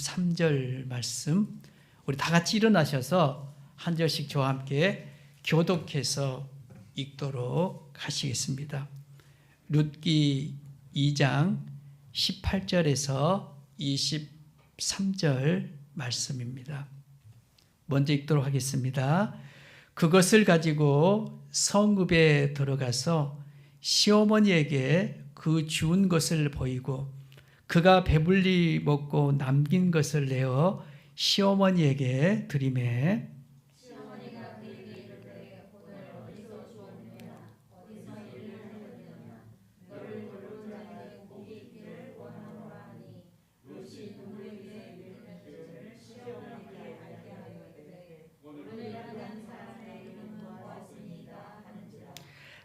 23절 말씀, 우리 다 같이 일어나셔서 한 절씩 저와 함께 교독해서 읽도록 하시겠습니다. 룻기 2장 18절에서 23절 말씀입니다. 먼저 읽도록 하겠습니다. 그것을 가지고 성읍에 들어가서 시어머니에게 그 주운 것을 보이고 그가 배불리 먹고 남긴 것을 내어 시어머니에게 드리매 시어머니가 그에게 이르되 오늘 어디서 주었느냐 어디서 일을 하였느냐 너를 돌본 자에게 복이 있기를 원하노라 하니 룻이 누구에게 일했는지를 시어머니에게 알게 하여 이르되 오늘 일한 사람의 이름은 보아스니이다 하는지라.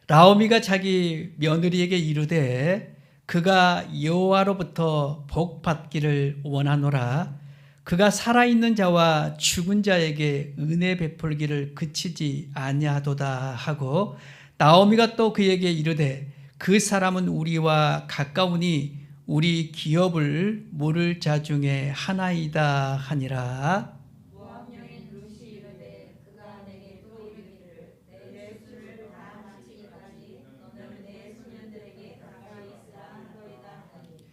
나오미가 자기 며느리에게 이르되 그가 여호와로부터 복 받기를 원하노라. 그가 살아있는 자와 죽은 자에게 은혜 베풀기를 그치지 아니하도다 하고 나오미가 또 그에게 이르되 그 사람은 우리와 가까우니 우리 기업을 물을 자 중에 하나이다 하니라. 모압 여인 룻이 이르되 그가 내게 또 이르기를 내 주수를 다 마치기까지 너는 내 소년들에게 가까이 있으라 하더이다 하니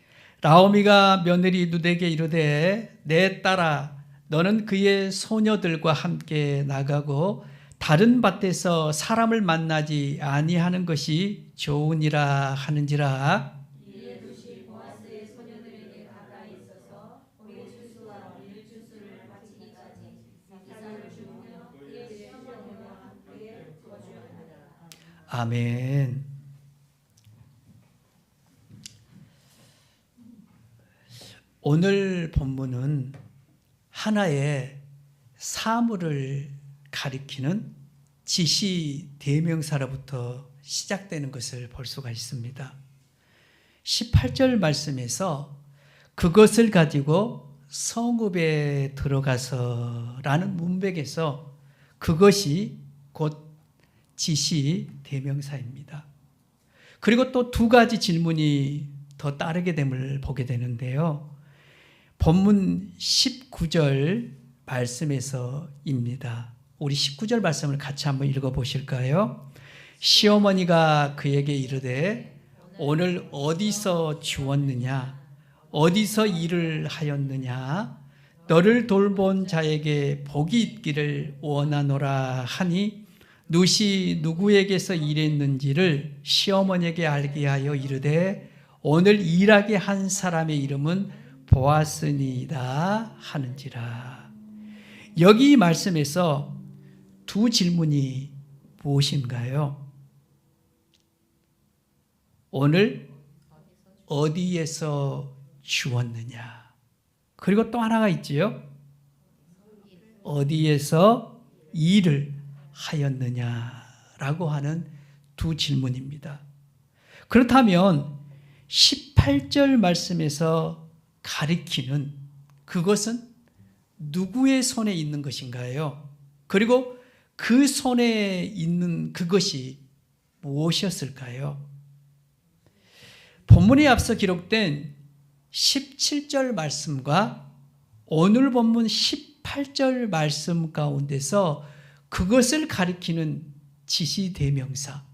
나오미가 며느리 룻에게 이르되 내 딸아 너는 그의 소녀들과 함께 나가고 다른 밭에서 사람을 만나지 아니하는 것이 좋으니라 하는지라. 이에 룻이 보아스의 소녀들에게 가까이 있어서 우리 주수와 밀 주수를 마치기까지 이삭을 주우며 그의 시어머니와 함께 거주하니라. 아멘. 오늘 본문은 하나의 사물을 가리키는 지시 대명사로부터 시작되는 것을 볼 수가 있습니다. 18절 말씀에서 그것을 가지고 성읍에 들어가서 라는 문맥에서 그것이 곧 지시 대명사입니다. 그리고 또 두 가지 질문이 더 따르게 됨을 보게 되는데요. 본문 19절 말씀에서입니다. 우리 19절 말씀을 같이 한번 읽어보실까요? 시어머니가 그에게 이르되 오늘 어디서 주웠느냐 어디서 일을 하였느냐 너를 돌본 자에게 복이 있기를 원하노라 하니 룻이 누구에게서 일했는지를 시어머니에게 알게 하여 이르되 오늘 일하게 한 사람의 이름은 보아스니이다 하는지라. 여기 말씀에서 두 질문이 무엇인가요? 오늘 어디에서 주웠느냐? 그리고 또 하나가 있지요. 어디에서 일을 하였느냐라고 하는 두 질문입니다. 그렇다면 18절 말씀에서 가리키는 그것은 누구의 손에 있는 것인가요? 그리고 그 손에 있는 그것이 무엇이었을까요? 본문에 앞서 기록된 17절 말씀과 오늘 본문 18절 말씀 가운데서 그것을 가리키는 지시대명사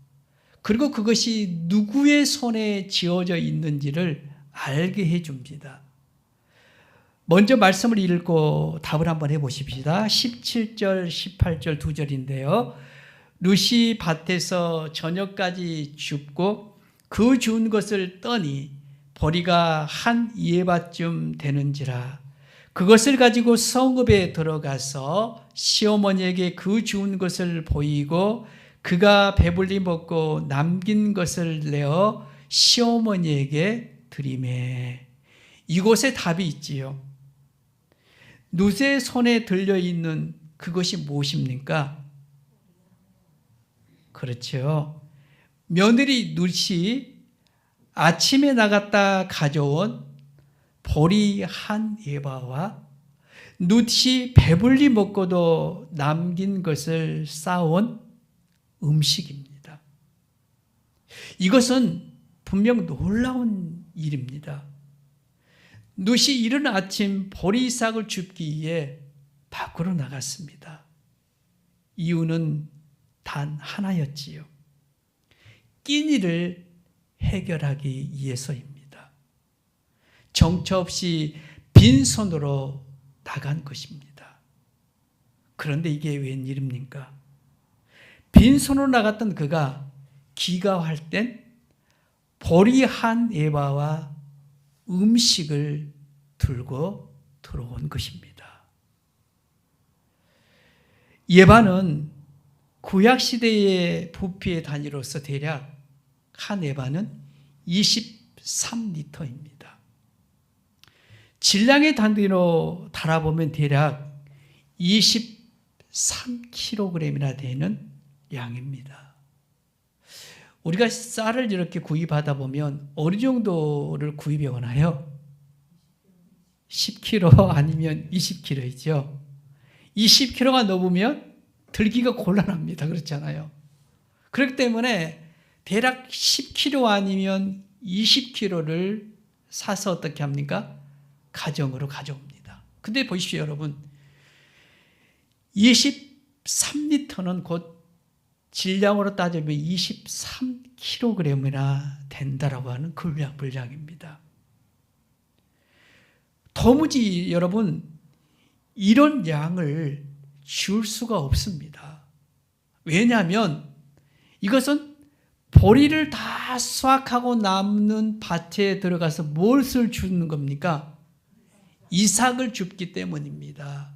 그리고 그것이 누구의 손에 지어져 있는지를 알게 해줍니다. 먼저 말씀을 읽고 답을 한번 해보십시다. 17절, 18절 두 절인데요. 룻이 밭에서 저녁까지 줍고 그 주운 것을 떠니 보리가 한 이에바쯤 되는지라. 그것을 가지고 성읍에 들어가서 시어머니에게 그 주운 것을 보이고 그가 배불리 먹고 남긴 것을 내어 시어머니에게 드리매. 이곳에 답이 있지요. 룻의 손에 들려있는 그것이 무엇입니까? 그렇죠. 며느리 룻이 아침에 나갔다 가져온 보리 한 에바와 룻이 배불리 먹고도 남긴 것을 쌓아온 음식입니다. 이것은 분명 놀라운 일입니다. 룻이 이른 아침 보리 이삭을 줍기 위해 밖으로 나갔습니다. 이유는 단 하나였지요. 끼니를 해결하기 위해서입니다. 정처 없이 빈손으로 나간 것입니다. 그런데 이게 웬일입니까? 빈손으로 나갔던 그가 귀가할 땐 보리 한 에바와 음식을 들고 들어온 것입니다. 에바는 구약시대의 부피의 단위로서 대략 한 에바는 23리터입니다. 질량의 단위로 달아보면 대략 23kg이나 되는 양입니다. 우리가 쌀을 이렇게 구입하다 보면 어느 정도를 구입해 오나요? 10kg 아니면 20kg이죠. 20kg가 넘으면 들기가 곤란합니다. 그렇잖아요. 그렇기 때문에 대략 10kg 아니면 20kg를 사서 어떻게 합니까? 가정으로 가져옵니다. 근데 보십시오, 여러분. 23리터는 곧 질량으로 따지면 23kg이나 된다라고 하는 분량입니다. 도무지 여러분 이런 양을 줄 수가 없습니다. 왜냐하면 이것은 보리를 다 수확하고 남는 밭에 들어가서 무엇을 주는 겁니까? 이삭을 줍기 때문입니다.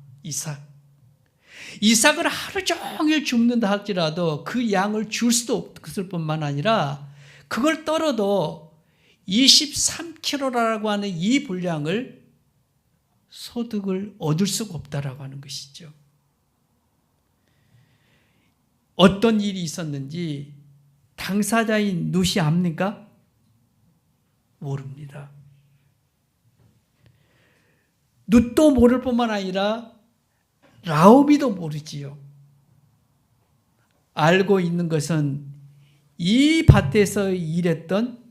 이삭을 하루 종일 줍는다 할지라도 그 양을 줄 수도 없을 뿐만 아니라 그걸 떨어도 23kg라고 하는 이 분량을 소득을 얻을 수가 없다라고 하는 것이죠. 어떤 일이 있었는지 당사자인 룻이 압니까? 모릅니다. 룻도 모를 뿐만 아니라 라오비도 모르지요. 알고 있는 것은 이 밭에서 일했던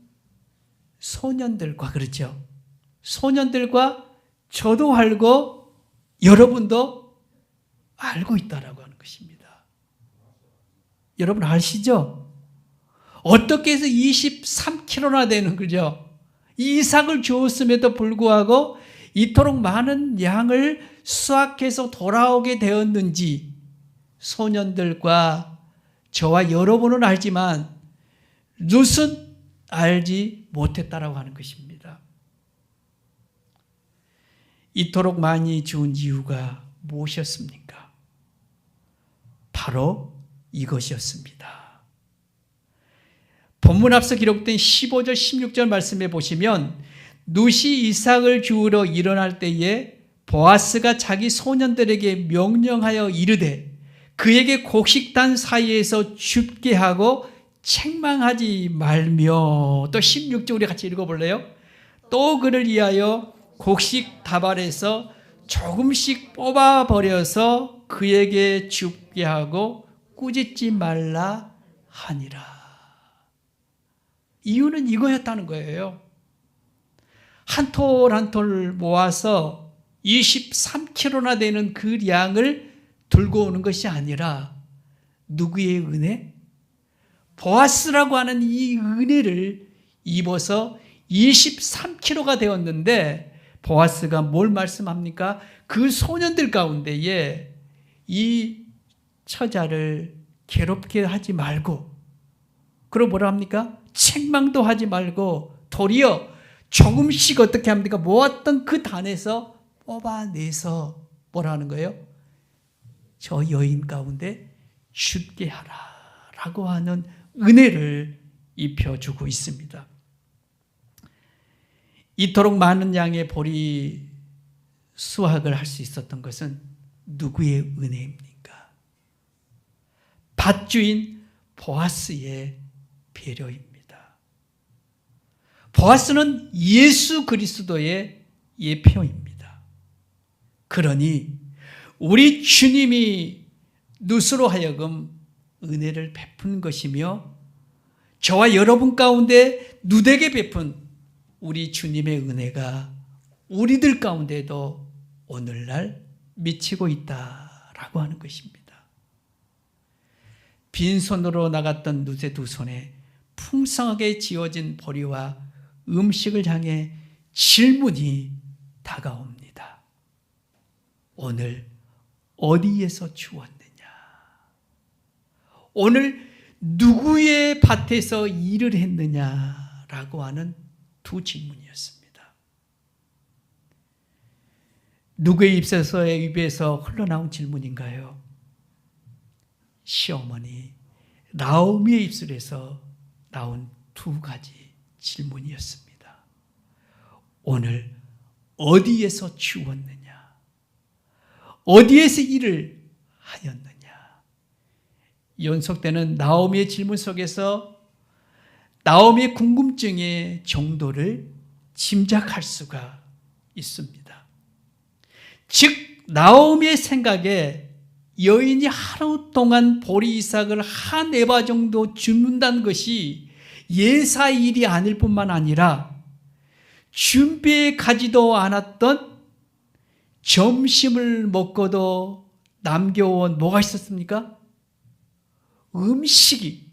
소년들과 그렇죠. 소년들과 저도 알고 여러분도 알고 있다라고 하는 것입니다. 여러분 아시죠? 어떻게 해서 23kg나 되는 거죠? 이삭을 주었음에도 불구하고 이토록 많은 양을 수확해서 돌아오게 되었는지 소년들과 저와 여러분은 알지만 룻은 알지 못했다라고 하는 것입니다. 이토록 많이 주은 이유가 무엇이었습니까? 바로 이것이었습니다. 본문 앞서 기록된 15절 16절 말씀에 보시면 룻이 이삭을 주우러 일어날 때에 보아스가 자기 소년들에게 명령하여 이르되 그에게 곡식단 사이에서 줍게 하고 책망하지 말며, 또 16절 우리 같이 읽어볼래요? 또 그를 위하여 곡식 다발에서 조금씩 뽑아버려서 그에게 줍게 하고 꾸짖지 말라 하니라. 이유는 이거였다는 거예요. 한 톨 한 톨 모아서 23kg나 되는 그 양을 들고 오는 것이 아니라 누구의 은혜? 보아스라고 하는 이 은혜를 입어서 23kg가 되었는데 보아스가 뭘 말씀합니까? 그 소년들 가운데에 이 처자를 괴롭게 하지 말고, 그리고 뭐라 합니까? 책망도 하지 말고 도리어 조금씩 어떻게 합니까? 모았던 그 단에서 뽑아내서 뭐라 하는 거예요? 저 여인 가운데 줍게 하라 라고 하는 은혜를 입혀주고 있습니다. 이토록 많은 양의 보리 수확을 할 수 있었던 것은 누구의 은혜입니까? 밭주인 보아스의 배려입니다. 보아스는 예수 그리스도의 예표입니다. 그러니 우리 주님이 룻으로 하여금 은혜를 베푼 것이며 저와 여러분 가운데 룻에게 베푼 우리 주님의 은혜가 우리들 가운데도 오늘날 미치고 있다라고 하는 것입니다. 빈손으로 나갔던 누세 두 손에 풍성하게 지어진 보리와 음식을 향해 질문이 다가옵니다. 오늘 어디에서 주웠느냐? 오늘 누구의 밭에서 일을 했느냐라고 하는 두 질문이었습니다. 누구의 입에서 흘러나온 질문인가요? 시어머니 나오미의 입술에서 나온 두 가지 질문이었습니다. 오늘 어디에서 주웠느냐? 어디에서 일을 하였느냐? 연속되는 나오미의 질문 속에서 나오미의 궁금증의 정도를 짐작할 수가 있습니다. 즉 나오미의 생각에 여인이 하루 동안 보리 이삭을 한 에바 정도 줍는다는 것이 예사의 일이 아닐 뿐만 아니라 준비해 가지도 않았던 점심을 먹고도 남겨온 뭐가 있었습니까? 음식이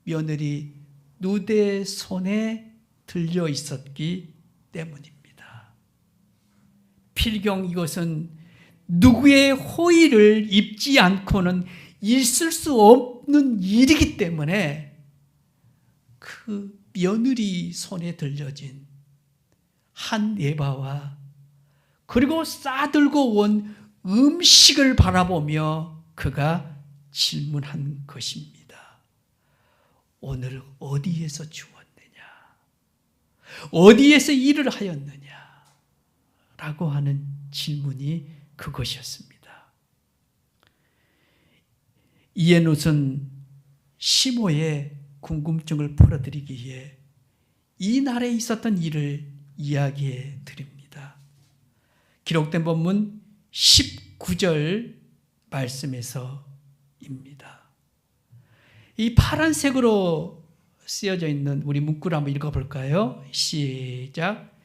며느리 누대 손에 들려 있었기 때문입니다. 필경 이것은 누구의 호의를 입지 않고는 있을 수 없는 일이기 때문에 그 며느리 손에 들려진 한 에바와 그리고 싸들고 온 음식을 바라보며 그가 질문한 것입니다. 오늘 어디에서 주웠느냐? 어디에서 일을 하였느냐? 라고 하는 질문이 그것이었습니다. 이에 룻은 시모의 궁금증을 풀어드리기 위해 이 날에 있었던 일을 이야기해 드립니다. 기록된 본문 19절 말씀에서입니다. 이 파란색으로 쓰여져 있는 우리 문구를 한번 읽어볼까요? 시작.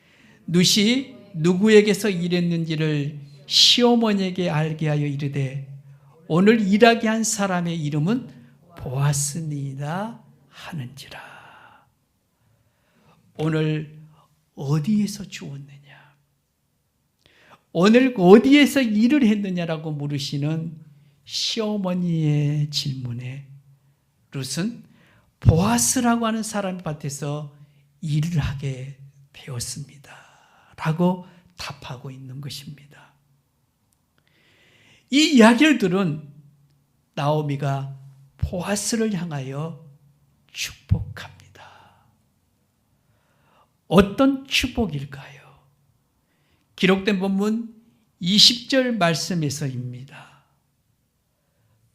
룻이 누구에게서 일했는지를 시어머니에게 알게 하여 이르되 오늘 일하게 한 사람의 이름은 보아스니이다 하는지라. 오늘 어디에서 주웠느냐? 오늘 어디에서 일을 했느냐라고 물으시는 시어머니의 질문에 룻은 보아스라고 하는 사람 밭에서 일을 하게 되었습니다. 라고 답하고 있는 것입니다. 이 이야기를 들은 나오미가 보아스를 향하여 축복합니다. 어떤 축복일까요? 기록된 본문 20절 말씀에서입니다.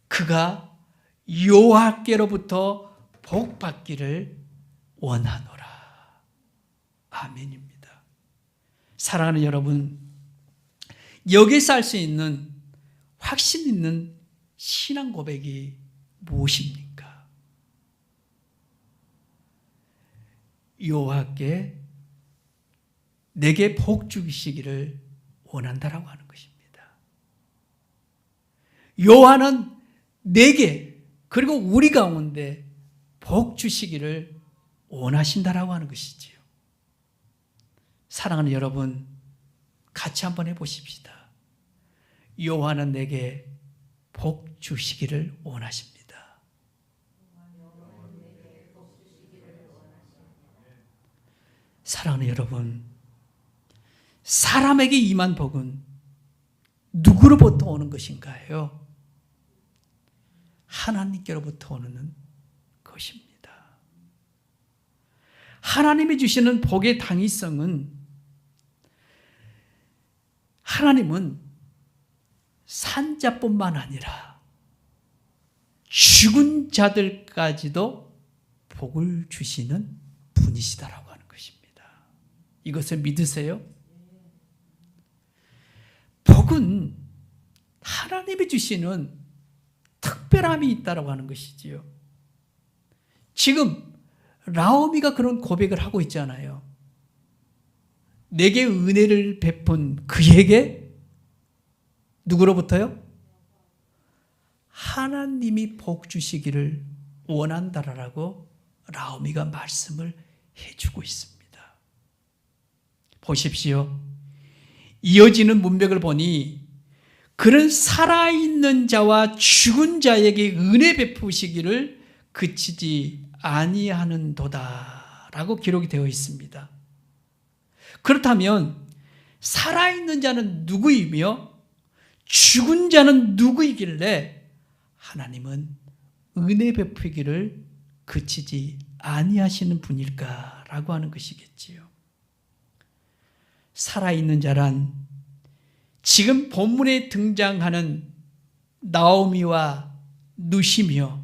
그가 여호와께로부터 복받기를 원하노라. 아멘입니다. 사랑하는 여러분, 여기서 할 수 있는 확신 있는 신앙 고백이 무엇입니까? 여호와께 내게 복 주시기를 원한다라고 하는 것입니다. 여호와는 내게 그리고 우리 가운데 복 주시기를 원하신다라고 하는 것이지요. 사랑하는 여러분, 같이 한번 해보십시다. 여호와는 내게 복 주시기를 원하십니다. 사랑하는 여러분, 사람에게 임한 복은 누구로부터 오는 것인가요? 하나님께로부터 오는 것입니다. 하나님이 주시는 복의 당위성은 하나님은 산자뿐만 아니라 죽은 자들까지도 복을 주시는 분이시다라고 하는 것입니다. 이것을 믿으세요? 복은 하나님이 주시는 특별함이 있다라고 하는 것이지요. 지금 나오미가 그런 고백을 하고 있잖아요. 내게 은혜를 베푼 그에게 누구로부터요? 하나님이 복 주시기를 원한다라고 나오미가 말씀을 해주고 있습니다. 보십시오. 이어지는 문맥을 보니 그는 살아있는 자와 죽은 자에게 은혜 베푸시기를 그치지 아니하는도다 라고 기록이 되어 있습니다. 그렇다면 살아있는 자는 누구이며 죽은 자는 누구이길래 하나님은 은혜 베푸기를 그치지 아니하시는 분일까라고 하는 것이겠지요. 살아있는 자란 지금 본문에 등장하는 나오미와 누시며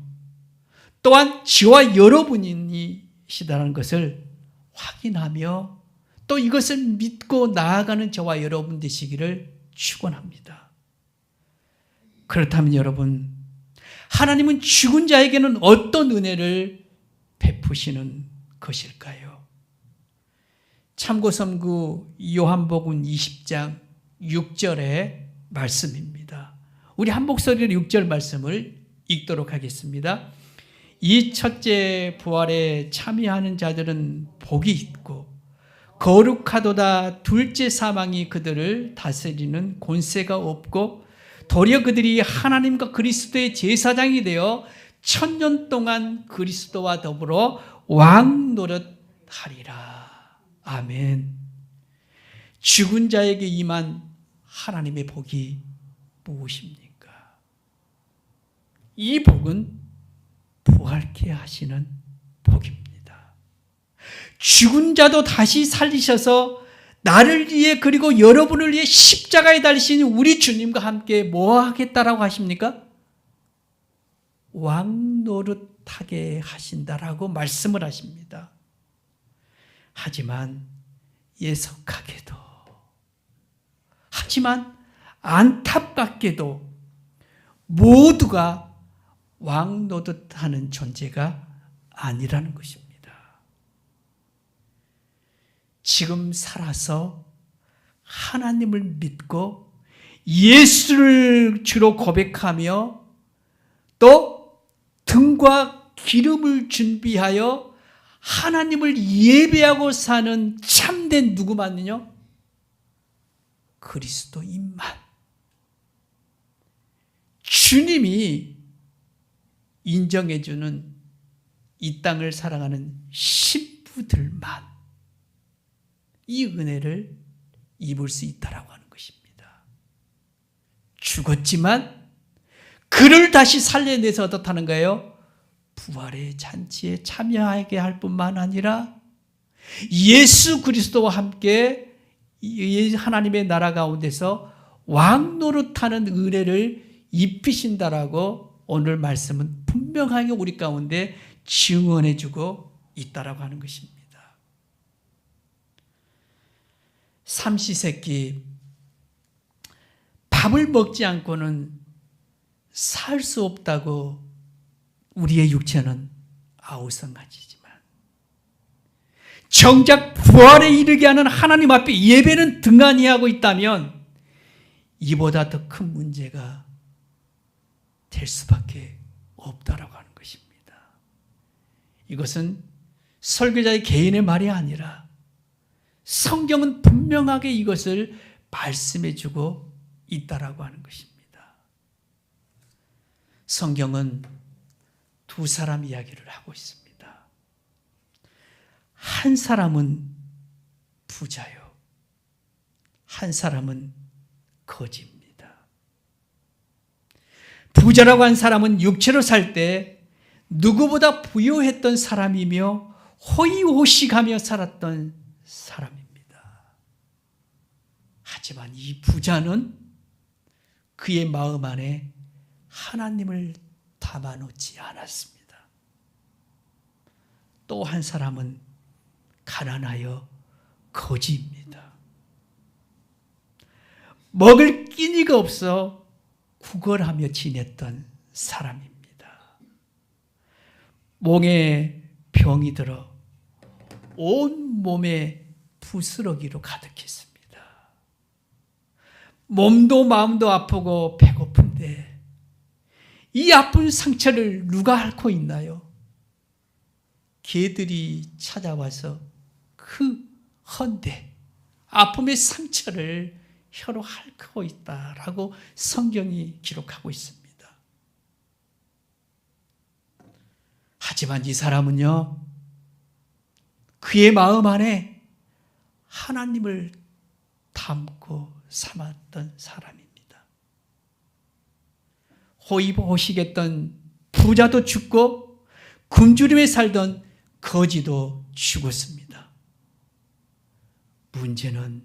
또한 저와 여러분이시다는 것을 확인하며 또 이것을 믿고 나아가는 저와 여러분 되시기를 축원합니다. 그렇다면 여러분, 하나님은 죽은 자에게는 어떤 은혜를 베푸시는 것일까요? 참고섬구 요한복음 20장 6절의 말씀입니다. 우리 한 목소리로 6절 말씀을 읽도록 하겠습니다. 이 첫째 부활에 참여하는 자들은 복이 있고 거룩하도다. 둘째 사망이 그들을 다스리는 권세가 없고 도리어 그들이 하나님과 그리스도의 제사장이 되어 1000년 동안 그리스도와 더불어 왕 노릇하리라. 아멘. 죽은 자에게 임한 하나님의 복이 무엇입니까? 이 복은 부활케 하시는 복입니다. 죽은 자도 다시 살리셔서 나를 위해 그리고 여러분을 위해 십자가에 달리신 우리 주님과 함께 뭐 하겠다라고 하십니까? 왕노릇하게 하신다라고 말씀을 하십니다. 하지만 예석하게도, 하지만 안타깝게도 모두가 왕노릇하는 존재가 아니라는 것입니다. 지금 살아서 하나님을 믿고 예수를 주로 고백하며 또 등과 기름을 준비하여 하나님을 예배하고 사는 참된 누구만요? 그리스도인만. 주님이 인정해주는 이 땅을 사랑하는 신부들만 이 은혜를 입을 수 있다라고 하는 것입니다. 죽었지만 그를 다시 살려내서 어떻다는 거예요? 부활의 잔치에 참여하게 할 뿐만 아니라 예수 그리스도와 함께 하나님의 나라 가운데서 왕노릇하는 은혜를 입히신다라고 오늘 말씀은 분명하게 우리 가운데 증언해주고 있다라고 하는 것입니다. 삼시세끼 밥을 먹지 않고는 살 수 없다고 우리의 육체는 아우성하지만 정작 부활에 이르게 하는 하나님 앞에 예배는 등한히 하고 있다면 이보다 더 큰 문제가 될 수밖에 없다라고 하는 것입니다. 이것은 설교자의 개인의 말이 아니라 성경은 분명하게 이것을 말씀해주고 있다라고 하는 것입니다. 성경은 두 사람 이야기를 하고 있습니다. 한 사람은 부자요, 한 사람은 거지입니다. 부자라고 한 사람은 육체로 살 때 누구보다 부유했던 사람이며 호의호식하며 살았던 사람입니다. 하지만 이 부자는 그의 마음 안에 하나님을 담아놓지 않았습니다. 또 한 사람은 가난하여 거지입니다. 먹을 끼니가 없어 구걸하며 지냈던 사람입니다. 몸에 병이 들어 온 몸에 부스러기로 가득했습니다. 몸도 마음도 아프고 배고픈데 이 아픈 상처를 누가 앓고 있나요? 개들이 찾아와서 그 헌데 아픔의 상처를 혀로 핥고 있다라고 성경이 기록하고 있습니다. 하지만 이 사람은요, 그의 마음 안에 하나님을 담고 삼았던 사람입니다. 호의호식했던 부자도 죽고 굶주림에 살던 거지도 죽었습니다. 문제는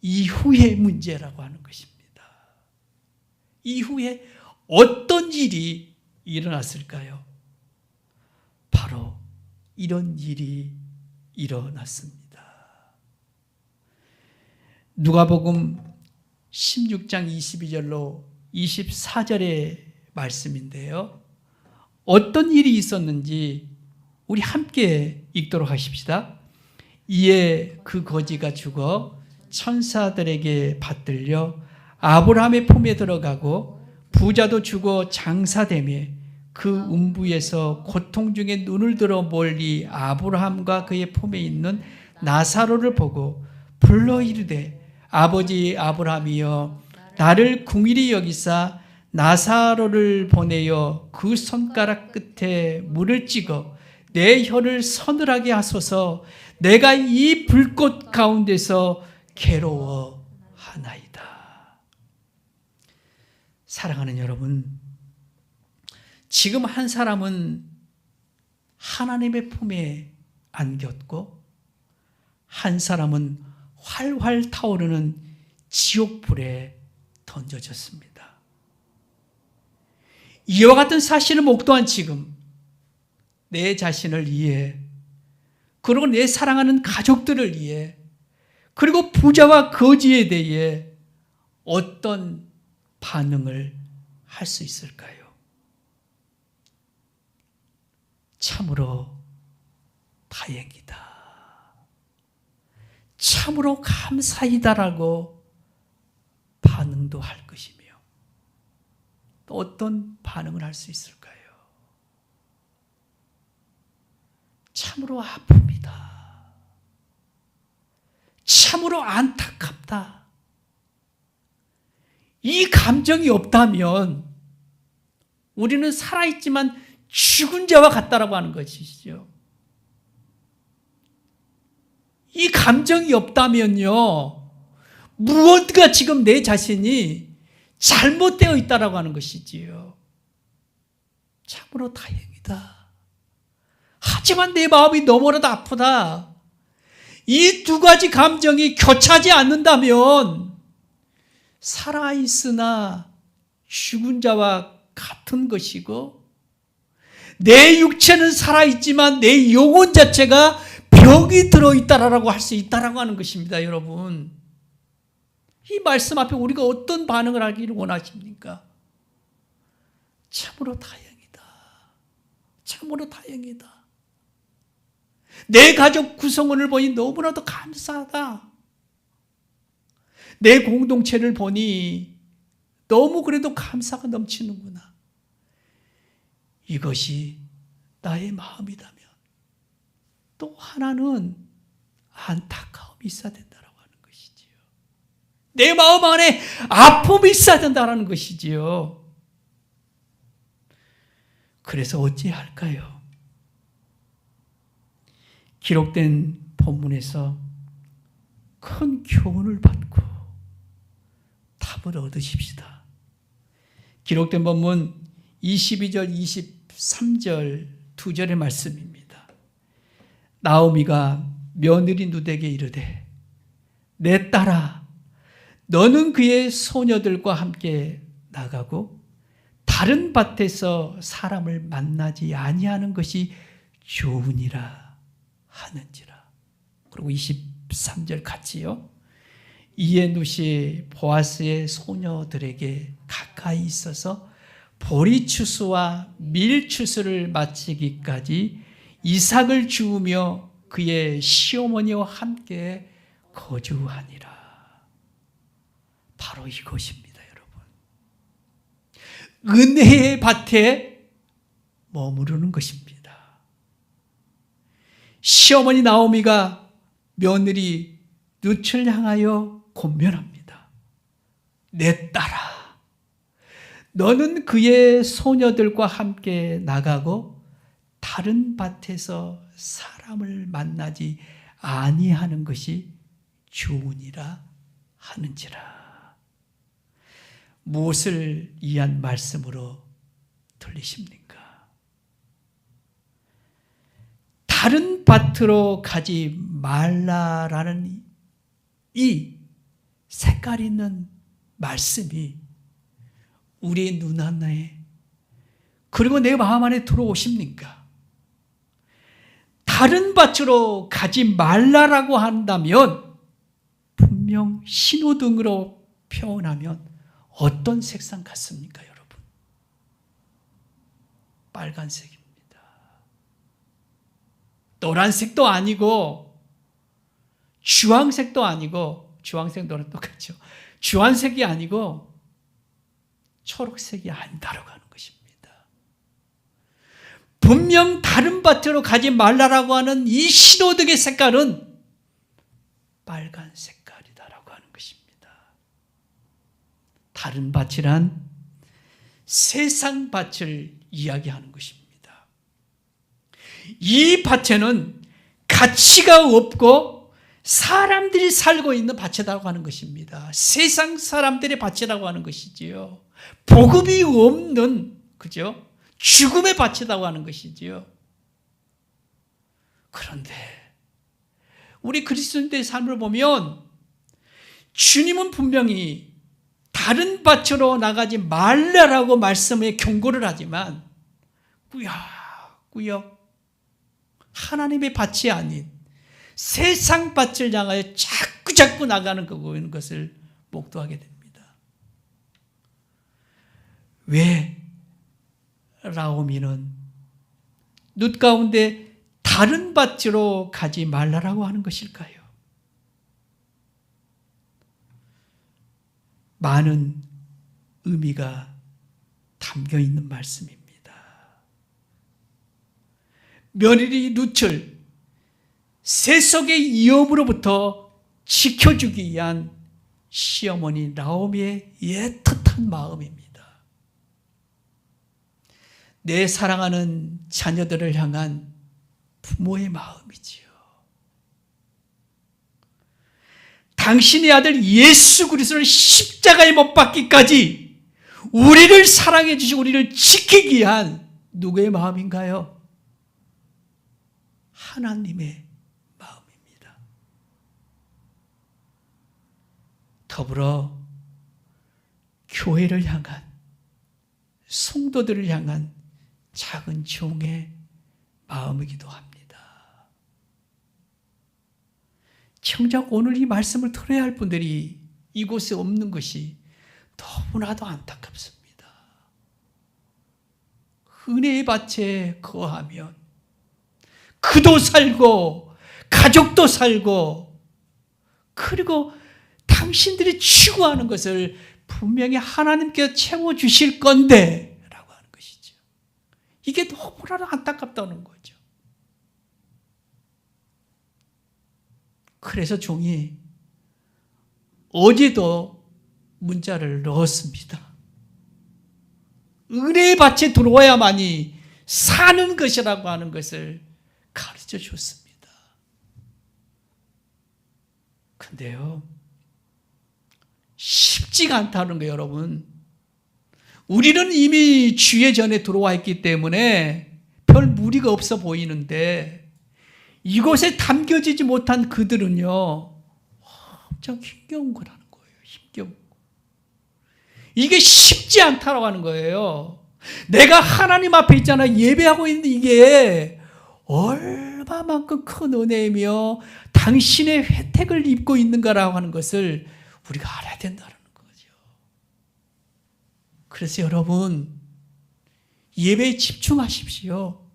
이후의 문제라고 하는 것입니다. 이후에 어떤 일이 일어났을까요? 바로 이런 일이 일어났습니다. 누가복음 16장 22절로 24절의 말씀인데요. 어떤 일이 있었는지 우리 함께 읽도록 하십시다. 이에 그 거지가 죽어 천사들에게 받들려 아브라함의 품에 들어가고 부자도 죽어 장사되며 그 음부에서 고통 중에 눈을 들어 멀리 아브라함과 그의 품에 있는 나사로를 보고 불러 이르되 아버지 아브라함이여 나를 긍휼히 여기사 나사로를 보내어 그 손가락 끝에 물을 찍어 내 혀를 서늘하게 하소서 내가 이 불꽃 가운데서 괴로워하나이다. 사랑하는 여러분, 지금 한 사람은 하나님의 품에 안겼고 한 사람은 활활 타오르는 지옥불에 던져졌습니다. 이와 같은 사실을 목도한 지금 내 자신을 위해, 그리고 내 사랑하는 가족들을 위해, 그리고 부자와 거지에 대해 어떤 반응을 할 수 있을까요? 참으로 다행이다, 참으로 감사이다라고 반응도 할 것이며, 또 어떤 반응을 할 수 있을까요? 참으로 아픕니다, 참으로 안타깝다. 이 감정이 없다면 우리는 살아있지만 죽은 자와 같다라고 하는 것이죠. 이 감정이 없다면요, 무엇가 지금 내 자신이 잘못되어 있다라고 하는 것이지요. 참으로 다행이다. 하지만 내 마음이 너무나도 아프다. 이 두 가지 감정이 교차하지 않는다면 살아있으나 죽은 자와 같은 것이고, 내 육체는 살아있지만 내 영혼 자체가 병이 들어있다라고 할 수 있다라고 하는 것입니다. 여러분, 이 말씀 앞에 우리가 어떤 반응을 하기를 원하십니까? 참으로 다행이다, 참으로 다행이다. 내 가족 구성원을 보니 너무나도 감사하다. 내 공동체를 보니 너무 그래도 감사가 넘치는구나. 이것이 나의 마음이라면 또 하나는 안타까움이 있어야 된다고 하는 것이지요. 내 마음 안에 아픔이 있어야 된다는 것이지요. 그래서 어찌할까요? 기록된 본문에서 큰 교훈을 받고 답을 얻으십시다. 기록된 본문 22절, 23절 두 절의 말씀입니다. 나오미가 며느리 룻에게 이르되 내 딸아, 너는 그의 소녀들과 함께 나가고 다른 밭에서 사람을 만나지 아니하는 것이 좋으니라 하는지라. 그리고 23절 같이요. 이에 룻이 보아스의 소녀들에게 가까이 있어서 보리추수와 밀추수를 마치기까지 이삭을 주우며 그의 시어머니와 함께 거주하니라. 바로 이것입니다, 여러분. 은혜의 밭에 머무르는 것입니다. 시어머니 나오미가 며느리 룻을 향하여 권면합니다. 내 딸아, 너는 그의 소녀들과 함께 나가고 다른 밭에서 사람을 만나지 아니하는 것이 좋으니라 하는지라. 무엇을 이한 말씀으로 들리십니까? 다른 밭으로 가지 말라라는 이 색깔 있는 말씀이 우리의 눈 안에 그리고 내 마음 안에 들어오십니까? 다른 밭으로 가지 말라라고 한다면 분명 신호등으로 표현하면 어떤 색상 같습니까, 여러분? 빨간색입니다. 노란색도 아니고 주황색도 아니고, 주황색 노랑 똑같죠. 주황색이 아니고 초록색이 아니다라고 하는 것입니다. 분명 다른 밭으로 가지 말라라고 하는 이 신호등의 색깔은 빨간 색깔이다라고 하는 것입니다. 다른 밭이란 세상 밭을 이야기하는 것입니다. 이 밭에는 가치가 없고 사람들이 살고 있는 밭이라고 하는 것입니다. 세상 사람들의 밭이라고 하는 것이지요. 복음이 없는, 그죠? 죽음의 밭이라고 하는 것이지요. 그런데 우리 그리스도인들의 삶을 보면 주님은 분명히 다른 밭으로 나가지 말라라고 말씀에 경고를 하지만 꾸역꾸역 하나님의 밭이 아닌 세상 밭을 향하여 자꾸 나가는 것을 목도하게 됩니다. 왜 나오미는 룻 가운데 다른 밭으로 가지 말라라고 하는 것일까요? 많은 의미가 담겨 있는 말씀입니다. 며느리 룻을 세속의 위험으로부터 지켜주기 위한 시어머니 나오미의 애틋한 마음입니다. 내 사랑하는 자녀들을 향한 부모의 마음이지요. 당신의 아들 예수 그리스도를 십자가에 못 박기까지 우리를 사랑해 주시고 우리를 지키기 위한 누구의 마음인가요? 하나님의 마음입니다. 더불어 교회를 향한, 성도들을 향한 작은 종의 마음이기도 합니다. 정작 오늘 이 말씀을 들어야 할 분들이 이곳에 없는 것이 너무나도 안타깝습니다. 은혜의 밭에 거하면 그도 살고 가족도 살고 그리고 당신들이 추구하는 것을 분명히 하나님께서 채워주실 건데 라고 하는 것이죠. 이게 너무나도 안타깝다는 거죠. 그래서 종이 어제도 문자를 넣었습니다. 은혜의 밭에 들어와야만이 사는 것이라고 하는 것을 가르쳐 줬습니다. 근데요, 쉽지가 않다는 거예요, 여러분. 우리는 이미 주의 전에 들어와 있기 때문에 별 무리가 없어 보이는데 이곳에 담겨지지 못한 그들은요, 엄청 힘겨운 거라는 거예요. 힘겨운 거. 이게 쉽지 않다라고 하는 거예요. 내가 하나님 앞에 있잖아, 예배하고 있는 이게 얼마만큼 큰 은혜이며 당신의 혜택을 입고 있는가라고 하는 것을 우리가 알아야 된다는 거죠. 그래서 여러분, 예배에 집중하십시오.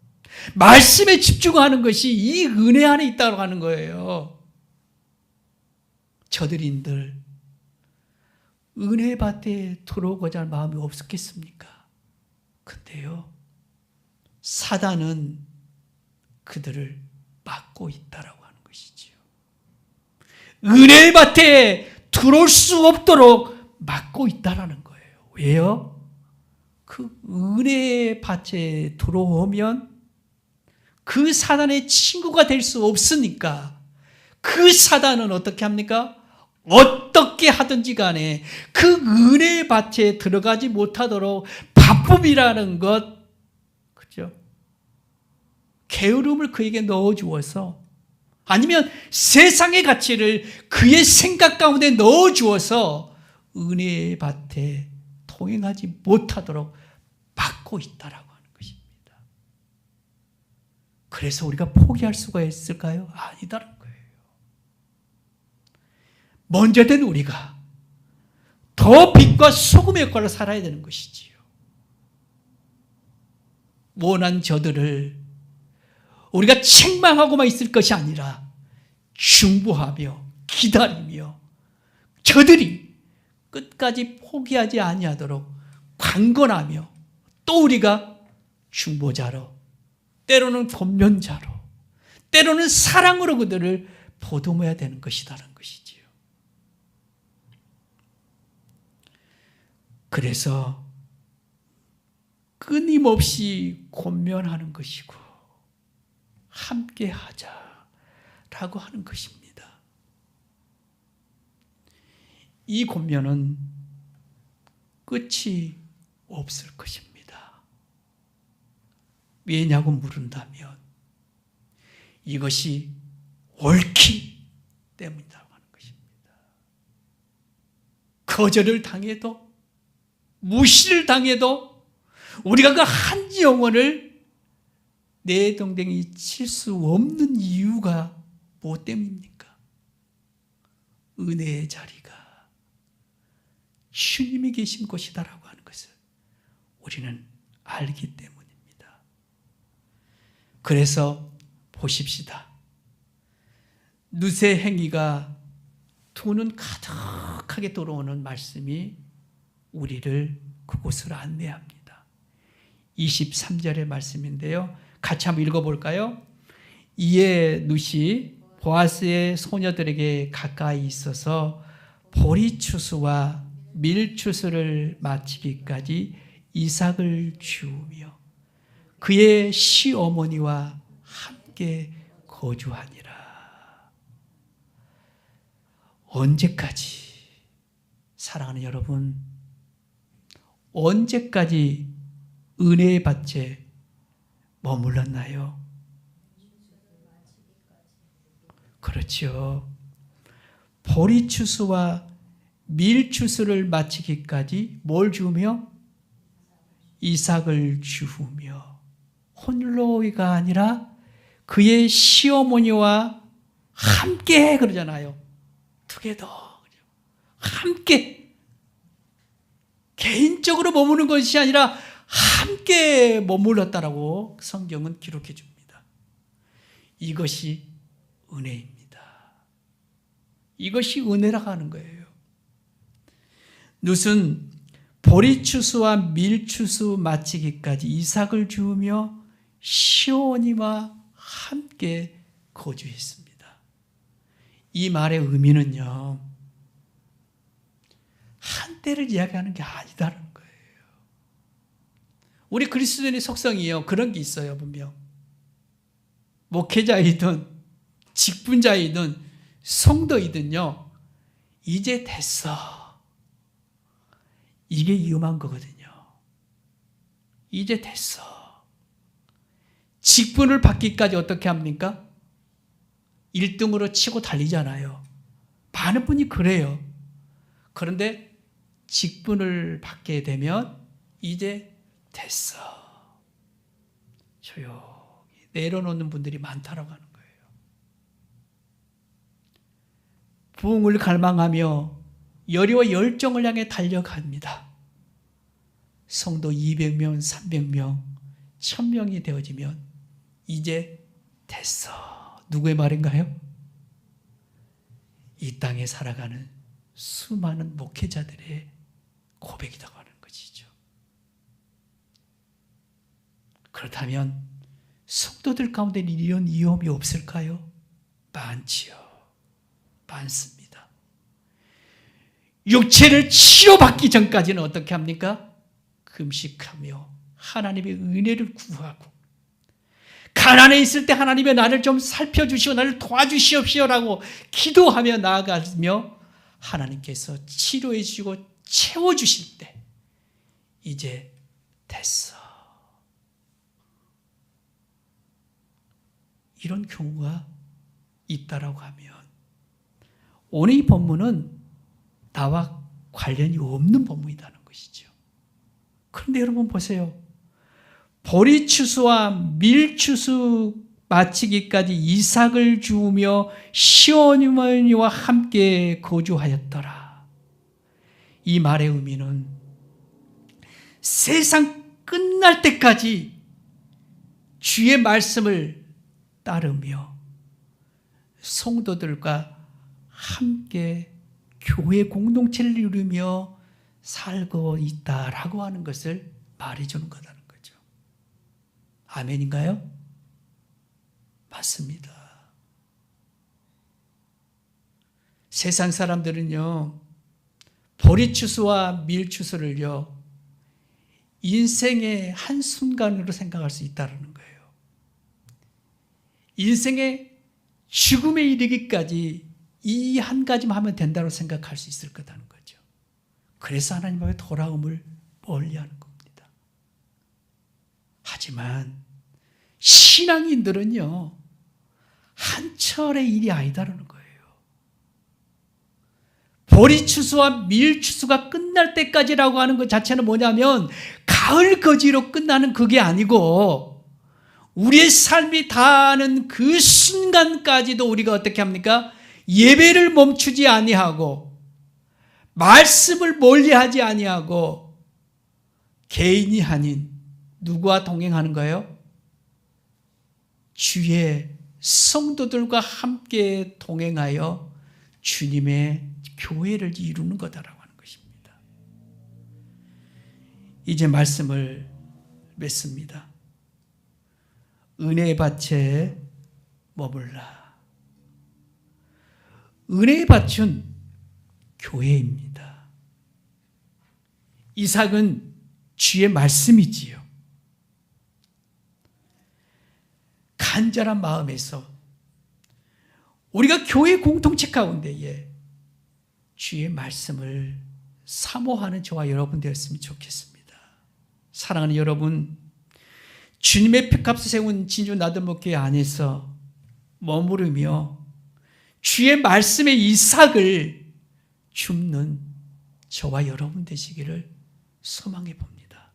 말씀에 집중하는 것이 이 은혜 안에 있다고 하는 거예요. 저들인들 은혜 밭에 들어오고자 하는 마음이 없었겠습니까? 근데요, 사단은 그들을 막고 있다라고 하는 것이지요. 은혜 밭에 들어올 수 없도록 막고 있다라는 거예요. 왜요? 그 은혜 밭에 들어오면 그 사단의 친구가 될 수 없으니까 그 사단은 어떻게 합니까? 어떻게 하든지 간에 그 은혜의 밭에 들어가지 못하도록 바쁨이라는 것, 그죠? 게으름을 그에게 넣어주어서, 아니면 세상의 가치를 그의 생각 가운데 넣어주어서 은혜의 밭에 통행하지 못하도록 막고 있다라고 하는 것입니다. 그래서 우리가 포기할 수가 있을까요? 아니다는 거예요. 먼저 된 우리가 더 빛과 소금의 역할을 살아야 되는 것이지요. 원한 저들을 우리가 책망하고만 있을 것이 아니라 중보하며 기다리며 저들이 끝까지 포기하지 아니하도록 강건하며 또 우리가 중보자로, 때로는 권면자로, 때로는 사랑으로 그들을 보듬어야 되는 것이라는 것이지요. 그래서 끊임없이 권면하는 것이고 함께 하자라고 하는 것입니다. 이 권면은 끝이 없을 것입니다. 왜냐고 물은다면 이것이 옳기 때문이라고 하는 것입니다. 거절을 당해도, 무시를 당해도 우리가 그 한 영혼을 내 동댕이 칠 수 없는 이유가 뭐 때문입니까? 은혜의 자리가 주님이 계신 곳이다라고 하는 것을 우리는 알기 때문입니다. 그래서 보십시다. 누세 행위가 두 눈 가득하게 들어오는 말씀이 우리를 그곳으로 안내합니다. 23절의 말씀인데요. 같이 한번 읽어볼까요? 이에 룻이 보아스의 소녀들에게 가까이 있어서 보리추수와 밀추수를 마치기까지 이삭을 주우며 그의 시어머니와 함께 거주하니라. 언제까지, 사랑하는 여러분, 언제까지 은혜의 밭에 머물렀나요? 그렇죠. 보리추수와 밀추수를 마치기까지 뭘 주우며? 이삭을 주우며, 홀로가 아니라 그의 시어머니와 함께 그러잖아요. together. 함께. 개인적으로 머무는 것이 아니라 함께 머물렀다라고 성경은 기록해 줍니다. 이것이 은혜입니다. 이것이 은혜라고 하는 거예요. 룻은 보리추수와 밀추수 마치기까지 이삭을 주우며 시온이와 함께 거주했습니다. 이 말의 의미는요, 한때를 이야기하는 게 아니다는 거예요. 우리 그리스도인의 속성이요, 그런 게 있어요. 분명 목회자이든 직분자이든 성도이든요, 이제 됐어, 이게 위험한 거거든요. 이제 됐어. 직분을 받기까지 어떻게 합니까? 1등으로 치고 달리잖아요. 많은 분이 그래요. 그런데 직분을 받게 되면 이제 됐어, 조용히 내려놓는 분들이 많다라고 하는 거예요. 부흥을 갈망하며 열의와 열정을 향해 달려갑니다. 성도 200명, 300명, 1000명이 되어지면 이제 됐어. 누구의 말인가요? 이 땅에 살아가는 수많은 목회자들의 고백이라고 하는 것이죠. 그렇다면 성도들 가운데 이런 위험이 없을까요? 많지요. 많습니다. 육체를 치료받기 전까지는 어떻게 합니까? 금식하며 하나님의 은혜를 구하고, 가난에 있을 때 하나님의 나를 좀 살펴주시오, 나를 도와주시옵시오라고 기도하며 나아가며 하나님께서 치료해 주시고 채워주실 때 이제 됐어. 이런 경우가 있다라고 하면 오늘 이 본문은 나와 관련이 없는 본문이라는 것이죠. 그런데 여러분 보세요. 보리추수와 밀추수 마치기까지 이삭을 주우며 시어머니와 함께 거주하였더라. 이 말의 의미는 세상 끝날 때까지 주의 말씀을 따르며 성도들과 함께 교회 공동체를 이루며 살고 있다라고 하는 것을 말해주는 거라는 거죠. 아멘인가요? 맞습니다. 세상 사람들은요, 보리추수와 밀추수를요, 인생의 한순간으로 생각할 수 있다는 거예요. 인생의 죽음에 이르기까지 이 한 가지만 하면 된다고 생각할 수 있을 거라는 거죠. 그래서 하나님 앞에 돌아옴을 멀리하는 겁니다. 하지만 신앙인들은요, 한철의 일이 아니다라는 거예요. 보리추수와 밀추수가 끝날 때까지라고 하는 것 자체는 뭐냐면 가을 거지로 끝나는 그게 아니고, 우리의 삶이 다하는 그 순간까지도 우리가 어떻게 합니까? 예배를 멈추지 아니하고 말씀을 멀리하지 아니하고 개인이 아닌 누구와 동행하는 거예요? 주의 성도들과 함께 동행하여 주님의 교회를 이루는 거다라고 하는 것입니다. 이제 말씀을 맺습니다. 은혜의 밭에 머물라. 은혜의 밭은 교회입니다. 이삭은 주의 말씀이지요. 간절한 마음에서 우리가 교회 공동체 가운데에 주의 말씀을 사모하는 저와 여러분 되었으면 좋겠습니다. 사랑하는 여러분, 주님의 표값을 세운 진주 나들목교회 안에서 머무르며 주의 말씀의 이삭을 줍는 저와 여러분 되시기를 소망해 봅니다.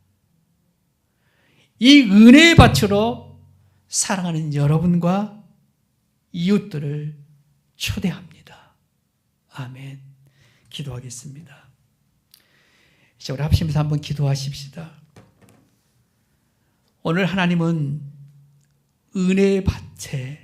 이 은혜의 밭으로 사랑하는 여러분과 이웃들을 초대합니다. 아멘. 기도하겠습니다. 이제 우리 합심해서 한번 기도하십시다. 오늘 하나님은 은혜의 밭에